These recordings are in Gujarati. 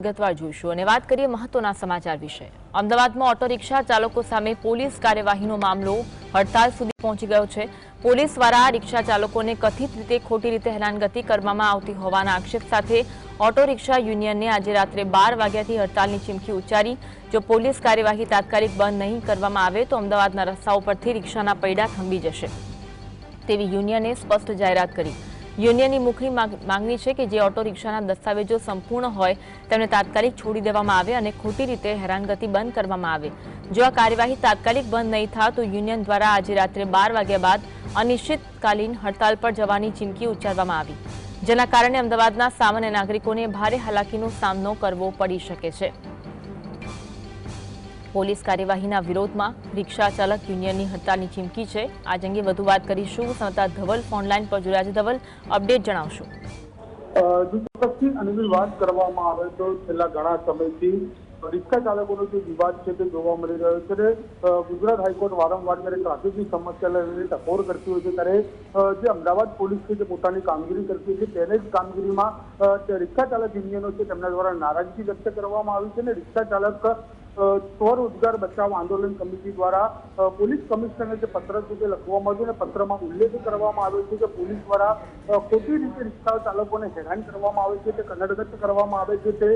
વિગતવાર જોઈશું અને વાત કરીએ મહત્વના સમાચાર વિશે। અમદાવાદમાં ઓટો રિક્ષા ચાલકો સામે પોલીસ કાર્યવાહીનો મામલો હડતાલ સુધી પહોંચી ગયો છે। પોલીસ દ્વારા રિક્ષા ચાલકોને કથિત રીતે ખોટી રીતે હેરાનગતિ કરવામાં આવતી હોવાના આક્ષેપ સાથે ઓટો રિક્ષા યુનિયને આજે રાત્રે 12 વાગ્યાથી હડતાલની ચીમકી ઉચ્ચારી। જો પોલીસ કાર્યવાહી તાત્કાલિક બંધ નહીં કરવામાં આવે તો અમદાવાદના રસ્તાઓ પરથી રિક્ષાના પૈડા થંભી જશે તેવી યુનિયને સ્પષ્ટ જાહેરાત કરી। યુનિયનની મુખ્ય માંગણી છે કે જે ઓટો રિક્ષાના દસ્તાવેજો સંપૂર્ણ હોય તેમને તાત્કાલિક છોડી દેવામાં આવે અને ખોટી રીતે હેરાનગતિ બંધ કરવામાં આવે। જો આ કાર્યવાહી તાત્કાલિક બંધ નહીં થાય તો યુનિયન દ્વારા આજે રાત્રે 12 વાગ્યા બાદ અનિશ્ચિતકાલીન હડતાલ પર જવાની ચીમકી ઉચ્ચારવામાં આવી, જેના કારણે અમદાવાદના સામાન્ય નાગરિકોને ભારે હાલાકીનો સામનો કરવો પડી શકે છે। પોલીસ કાર્યવાહીના વિરોધમાં રિક્ષા ચાલક યુનિયનની હડતાલની ચીમકી છે। આજ અંગે વધુ વાત કરીશું। સંવાદદાતા ધવલ ફોનલાઈન પર જોડાયા છે। ધવલ, અપડેટ જણાવશો। વાત કરવામાં આવે તો છેલ્લા ઘણા સમયથી રિક્ષા ચાલકોનો જે વિવાદ છે તે જોવા મળી રહ્યો છે। ગુજરાત હાઈકોર્ટ વારંવાર જ્યારે ટ્રાફિકની સમસ્યા લઈને ટકોર કરતી હોય છે ત્યારે જે અમદાવાદ પોલીસ છે તે પોતાની કામગીરી કરતી હોય છે તેને જ કામગીરીમાં રિક્ષા ચાલક યુનિયનો છે તેમના દ્વારા નારાજગી વ્યક્ત કરવામાં આવી છે અને રિક્ષા ચાલક સ્વરોજગાર બચાવ આંદોલન કમિટી દ્વારા પોલીસ કમિશનરને જે પત્ર છે તે લખવામાં આવ્યું અને પત્રમાં ઉલ્લેખ કરવામાં આવ્યો છે કે પોલીસ દ્વારા ખોટી રીતે રિક્ષા ચાલકોને હેરાન કરવામાં આવે છે, તે કનડગત કરવામાં આવે છે, તે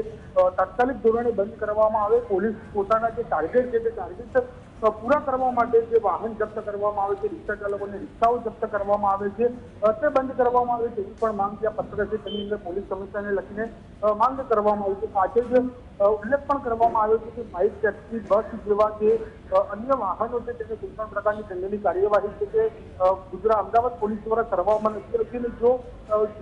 તાત્કાલિક ધોરણે બંધ કરવામાં આવે। પોલીસ પોતાના જે ટાર્ગેટ છે તે ટાર્ગેટ પૂરા કરવા માટે જે વાહન જપ્ત કરવામાં આવે છે, રિક્ષા ચાલકોને રિક્ષાઓ જપ્ત કરવામાં આવે છે તે બંધ કરવામાં આવે તેવી પણ માંગ જે પત્ર છે તેની અંદર પોલીસ કમિશનરને લખીને માંગ કરવામાં આવી છે। સાથે જ ઉલ્લેખ પણ કરવામાં આવ્યો છે કે બાઇક, ટેક્સી, બસ જેવા જે અન્ય વાહનો છે તેને કોઈ પણ પ્રકારની દંડની કાર્યવાહી છે તે અમદાવાદ પોલીસ દ્વારા કરવામાં નથી આવતી। જો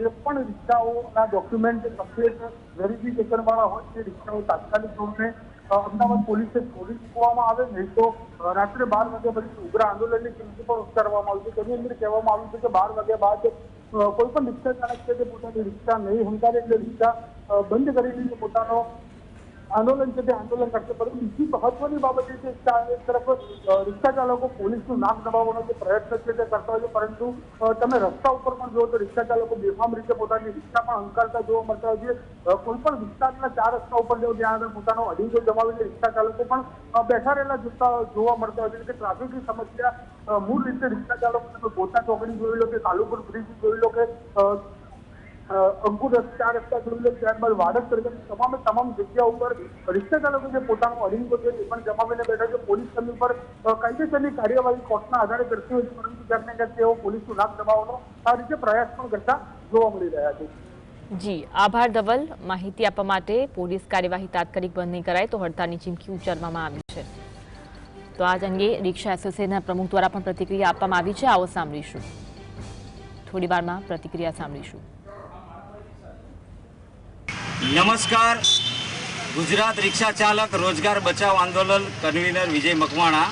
જે પણ રિક્ષાઓના ડોક્યુમેન્ટ કમ્પ્લીટ વેરિફિકેશન વાળા હોય તે રિક્ષાઓ તાત્કાલિક ધોરણે અમદાવાદ પોલીસે છોડી મૂકવામાં આવે, નહીં તો રાત્રે 12 વાગ્યા પછી ઉગ્ર આંદોલનની ચીમકી પણ ઉચ્ચારવામાં આવી છે। તેની અંદર કહેવામાં આવ્યું છે કે 12 વાગ્યા બાદ કોઈ પણ રિક્ષા ચાલક છે તે પોતાની રિક્ષા નહીં હંકારે એટલે રિક્ષા બંધ કરીને પોતાનો આંદોલન છે તે આંદોલન કરશે। પરંતુ બીજી મહત્વની બાબત એ છે કે એક તરફ રિક્ષા ચાલકો પોલીસનું નાક દબાવવાનો જે પ્રયત્ન છે તે કરતા હોય છે, પરંતુ તમે રસ્તા ઉપર પણ જુઓ તો રિક્ષા ચાલકો બેફામ રીતે પોતાની રિક્ષા પણ હંકારતા જોવા મળતા હોય છે। કોઈ પણ વિસ્તારના 4 રસ્તા ઉપર જાઓ ત્યાં આગળ પોતાનો અડીંગો જમાવીને રિક્ષા ચાલકો પણ બેઠા રહેલા જોવા મળતા હોય છે કે ટ્રાફિકની સમસ્યા મૂળ રીતે રિક્ષા ચાલકો તમે ગોતા ચોકડી જોઈ લો કે કાલુપુર બ્રિજ જોઈ લો કે અંકુર 4 રસ્તા જોઈ લો, ત્યારબાદ વાડજ સર્કલ તમામ જગ્યા ઉપર રિક્ષા ચાલકો જે પોતાનો અડીંગો છે તે પણ જમાવીને બેઠા છે। પોલીસ તેમની પર કાયદેસરની કાર્યવાહી કોર્ટના આધારે કરતી હોય છે, પરંતુ ક્યાંક ને ક્યાંક તેઓ પોલીસનું નાક દબાવવાનો આ રીતે પ્રયાસ પણ કરતા જોવા મળી રહ્યા છે। જી આભાર ધવલ, માહિતી આપવા માટે। પોલીસ કાર્યવાહી તાત્કાલિક બંધ નહીં કરાય તો હડતાલની ચીમકી ઉચ્ચારવામાં આવી છે। તો આજ અંગે રિક્ષા એસોસિએશનના પ્રમુખ દ્વારા પણ પ્રતિક્રિયા આપવામાં આવી છે। આવો સાંભળીશું, થોડી વારમાં પ્રતિક્રિયા સાંભળીશું। નમસ્કાર, ગુજરાત રિક્ષા ચાલક રોજગાર બચાવ આંદોલન કન્વીનર વિજય મકવાણા।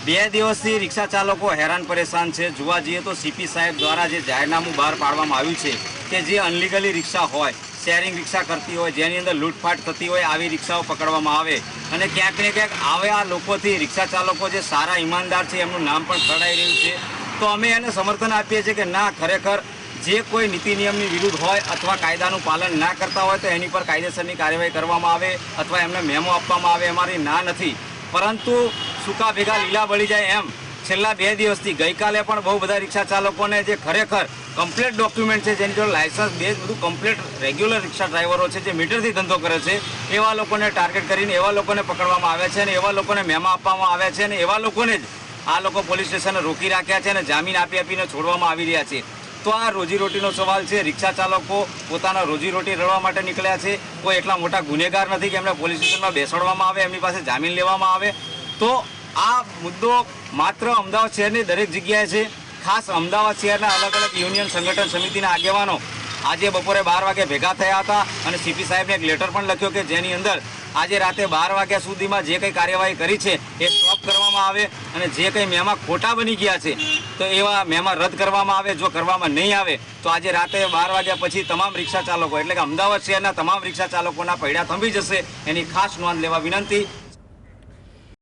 2 દિવસથી રિક્ષા ચાલકો હેરાન પરેશાન છે। જોવા જઈએ તો સીપી સાહેબ દ્વારા જે જાહેરનામું બહાર પાડવામાં આવ્યું છે કે જે અનલીગલી રિક્ષા હોય, શેરિંગ રિક્ષા કરતી હોય, જેની અંદર લૂંટફાટ થતી હોય, આવી રિક્ષાઓ પકડવામાં આવે અને ક્યાંક ને ક્યાંક આવા લોકોથી રિક્ષા ચાલકો જે સારા ઈમાનદાર છે એમનું નામ પણ ખરડાઈ રહ્યું છે। તો અમે એને સમર્થન આપીએ છીએ કે ના, ખરેખર જે કોઈ નીતિ નિયમની વિરુદ્ધ હોય અથવા કાયદાનું પાલન ના કરતા હોય તો એની પર કાયદેસરની કાર્યવાહી કરવામાં આવે અથવા એમને મેમો આપવામાં આવે, અમારી ના નથી। પરંતુ સૂકા ભેગા લીલા બળી જાય એમ છેલ્લા 2 દિવસથી ગઈકાલે પણ બહુ બધા રિક્ષા ચાલકોને જે ખરેખર કમ્પ્લીટ ડોક્યુમેન્ટ છે, જેની જોડે લાયસન્સ બેઝ બધું કમ્પ્લીટ રેગ્યુલર રિક્ષા ડ્રાઈવરો છે જે મીટરથી ધંધો કરે છે, એવા લોકોને ટાર્ગેટ કરીને એવા લોકોને પકડવામાં આવે છે અને એવા લોકોને મેમા આપવામાં આવ્યા છે અને એવા લોકોને જ આ લોકો પોલીસ સ્ટેશને રોકી રાખ્યા છે અને જામીન આપીને છોડવામાં આવી રહ્યા છે। તો આ રોજીરોટીનો સવાલ છે। રિક્ષા ચાલકો પોતાના રોજીરોટી રળવા માટે નીકળ્યા છે, કોઈ એટલા મોટા ગુનેગાર નથી કે એમને પોલીસ સ્ટેશનમાં બેસાડવામાં આવે, એમની પાસે જામીન લેવામાં આવે। તો આ મુદ્દો માત્ર અમદાવાદ શહેરની દરેક જગ્યાએ છે। ખાસ અમદાવાદ શહેરના અલગ અલગ યુનિયન સંગઠન સમિતિના આગેવાનો આજે બપોરે 12 વાગે ભેગા થયા હતા અને સીપી સાહેબને એક લેટર પણ લખ્યો કે જેની અંદર આજે રાતે 12 વાગ્યા સુધીમાં જે કંઈ કાર્યવાહી કરી છે એ સ્ટોપ કરવામાં આવે અને જે કંઈ મેમા ખોટા બની ગયા છે તો એવા મેમા રદ કરવામાં આવે। જો કરવામાં નહીં આવે તો આજે રાતે 12 વાગ્યા પછી તમામ રિક્ષા ચાલકો એટલે કે અમદાવાદ શહેરના તમામ રિક્ષા ચાલકોના પૈડા થંભી જશે, એની ખાસ નોંધ લેવા વિનંતી।